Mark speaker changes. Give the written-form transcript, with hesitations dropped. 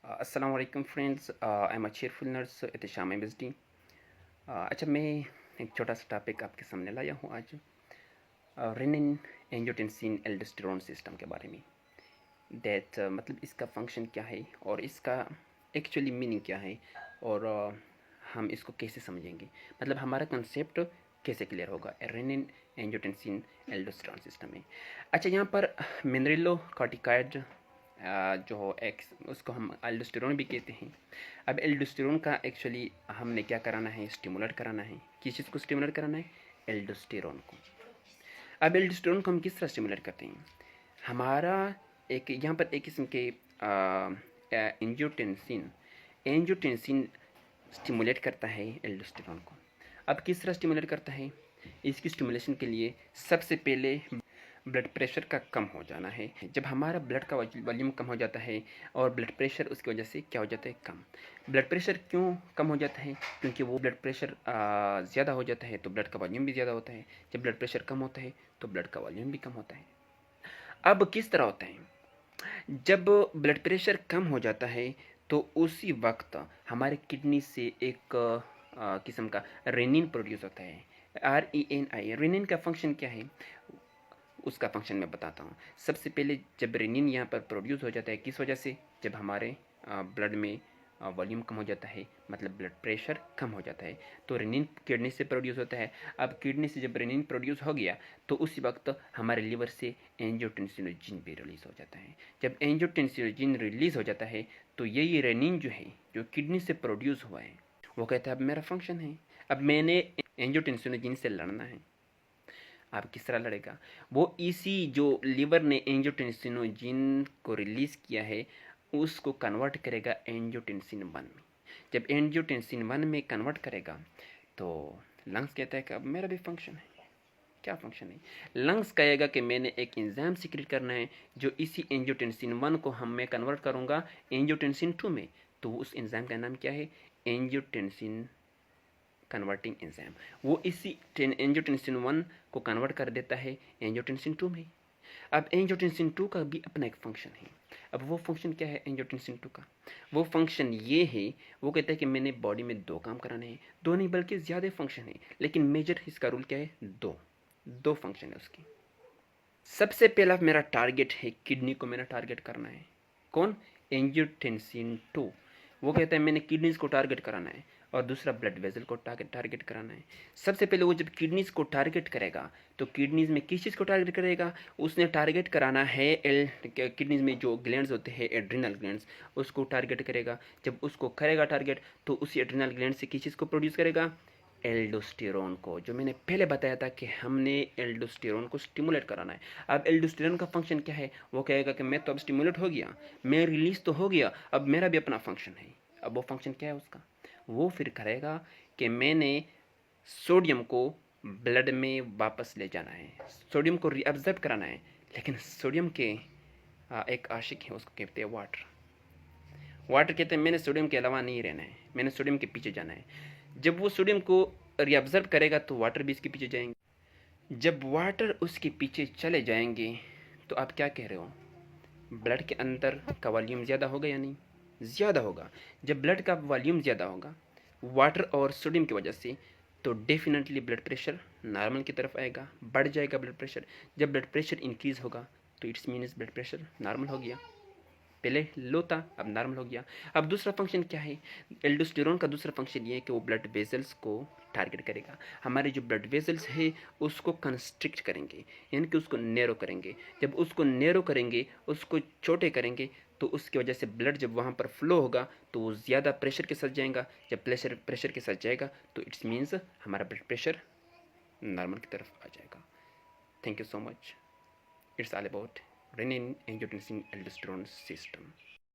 Speaker 1: अस्सलाम वालेकुम friends, I am a cheerful nurse Ehtesham MSD. अच्छा, मैं एक छोटा सा टॉपिक आपके सामने लाया हूँ आज, रेनिन एंजियोटेंसिन एल्डोस्टेरोन सिस्टम के बारे में। दैट मतलब इसका फंक्शन क्या है और इसका एक्चुअली मीनिंग क्या है, और हम इसको कैसे समझेंगे, मतलब हमारा कंसेप्ट कैसे क्लियर होगा रेनिन एंजियोटेंसिन एल्डोस्टेरोन सिस्टम में। अच्छा, यहाँ पर मिनरेलो कॉर्टिकॉइड जो हो एक्स उसको हम एल्डोस्टेरोन भी कहते हैं। अब एल्डोस्टेरोन का एक्चुअली हमने क्या कराना है, स्टिमुलेट कराना है। किस चीज़ को स्टिमुलेट कराना है? एल्डोस्टेरोन को। अब एल्डोस्टेरोन को हम किस तरह स्टिमुलेट करते हैं? हमारा एक यहाँ पर एक किस्म के एंजियोटेंसिन एंजियोटेंसिन स्टिमुलेट करता है एल्डोस्टेरोन को। अब किस तरह स्टिमुलेट करता है? इसकी स्टिमुलेशन के लिए सबसे पहले ब्लड प्रेशर का कम हो जाना है। जब हमारा ब्लड का वॉल्यूम कम हो जाता है और ब्लड प्रेशर उसकी वजह से क्या हो जाता है? कम। ब्लड प्रेशर क्यों कम हो जाता है? क्योंकि वो ब्लड प्रेशर ज़्यादा हो जाता है तो ब्लड का वॉल्यूम भी ज़्यादा होता है। जब ब्लड प्रेशर कम होता है तो ब्लड का वॉल्यूम भी कम होता है। अब किस तरह होता है? जब ब्लड प्रेशर कम हो जाता है तो उसी वक्त हमारे किडनी से एक किस्म का रेनिन प्रोड्यूस होता है। RENI। रेनिन का फंक्शन क्या है उसका फंक्शन मैं बताता हूँ। सबसे पहले जब रेनिन यहाँ पर प्रोड्यूस हो जाता है, किस वजह से? जब हमारे ब्लड में वॉल्यूम कम हो जाता है, मतलब ब्लड प्रेशर कम हो जाता है, तो रेनिन किडनी से प्रोड्यूस होता है। अब किडनी से जब रेनिन प्रोड्यूस हो गया तो उसी वक्त हमारे लिवर से एंजियोटेंसिनोजिन भी रिलीज हो जाता है। जब एंजियोटेंसिनोजिन रिलीज हो जाता है तो यही रेनिन जो है, जो किडनी से प्रोड्यूस हुआ है, वो कहता है अब मेरा फंक्शन है, अब मैंने एंजियोटेंसिनोजिन से लड़ना है। आप किस तरह लड़ेगा? वो इसी जो लिवर ने एंजियोटेंसिनोजिन को रिलीज किया है उसको कन्वर्ट करेगा एंजियोटेंसिन 1 में। जब एंजियोटेंसिन 1 में कन्वर्ट करेगा तो लंग्स कहता है कि अब मेरा भी फंक्शन है। क्या फंक्शन है? लंग्स कहेगा कि मैंने एक एंजाइम सीक्रेट करना है जो इसी एंजियोटेंसिन 1 को हम मैं कन्वर्ट करूंगा एंजियोटेंसिन 2 में। तो उस एंजाइम का नाम क्या है? Angiotensin converting enzyme. वो इसी एंजियोटेंसिन 1 को कन्वर्ट कर देता है एंजियोटेंसिन 2 में। अब एंजियोटेंसिन 2 का भी अपना एक फंक्शन है। अब वो फंक्शन क्या है एंजियोटेंसिन 2 का? वो फंक्शन ये है, वो कहता है कि मैंने बॉडी में दो काम कराने हैं। दो नहीं बल्कि ज़्यादा फंक्शन है, लेकिन मेजर इसका रूल क्या है? दो। दो फंक्शन है उसकी। सबसे पहला मेरा टारगेट है, किडनी को मेरा टारगेट करना है। कौन? एंजियोटेंसिन 2। वो कहता है मैंने किडनीज को टारगेट कराना है, और दूसरा ब्लड वेजल को टारगेट कराना है। सबसे पहले वो जब किडनीज को टारगेट करेगा तो किडनीज में किस चीज़ को टारगेट करेगा? उसने टारगेट कराना है किडनीज में जो ग्लैंड्स होते हैं एड्रिनल ग्लैंड्स, उसको टारगेट करेगा। जब उसको करेगा टारगेट तो उसी एड्रिनल ग्लैंड से किस चीज़ को प्रोड्यूस करेगा? एल्डोस्टेरोन को, जो मैंने पहले बताया था कि हमने एल्डोस्टेरोन को स्टिमुलेट कराना है। अब एल्डोस्टेरोन का फंक्शन क्या है? वो कहेगा कि मैं तो अब स्टिमुलेट हो गया, मैं रिलीज तो हो गया, अब मेरा भी अपना फंक्शन है। अब वो फंक्शन क्या है उसका? वो फिर करेगा कि मैंने सोडियम को ब्लड में वापस ले जाना है, सोडियम को रीअब्जॉर्ब कराना है। लेकिन सोडियम के एक आशिक है, उसको कहते हैं वाटर। वाटर कहते हैं मैंने सोडियम के अलावा नहीं रहना है, मैंने सोडियम के पीछे जाना है। जब वो सोडियम को रीअब्जॉर्ब करेगा तो वाटर भी इसके पीछे जाएंगे। जब वाटर उसके पीछे चले जाएंगे तो आप क्या कह रहे हो? ब्लड के अंदर का वॉल्यूम ज़्यादा होगा या नहीं? ज़्यादा होगा। जब ब्लड का वॉल्यूम ज़्यादा होगा वाटर और सोडियम की वजह से, तो डेफिनेटली ब्लड प्रेशर नॉर्मल की तरफ आएगा, बढ़ जाएगा ब्लड प्रेशर। जब ब्लड प्रेशर इंक्रीज़ होगा तो it's means blood pressure normal हो गया। पहले लो था, अब नॉर्मल हो गया। अब दूसरा फंक्शन क्या है? एल्डोस्टेरोन का दूसरा फंक्शन ये है कि वो ब्लड वेजल्स को टारगेट करेगा। हमारे जो ब्लड वेजल्स है उसको कंस्ट्रिक्ट करेंगे, यानी कि उसको नैरो करेंगे। जब उसको नैरो करेंगे, उसको छोटे करेंगे, तो उसकी वजह से ब्लड जब वहाँ पर फ्लो होगा तो वो ज़्यादा प्रेशर के साथ जाएगा। जब प्रेशर के साथ जाएगा तो इट्स मीन्स हमारा ब्लड प्रेशर नॉर्मल की तरफ आ जाएगा। Thank you so much. It's all about renin angiotensin aldosterone system.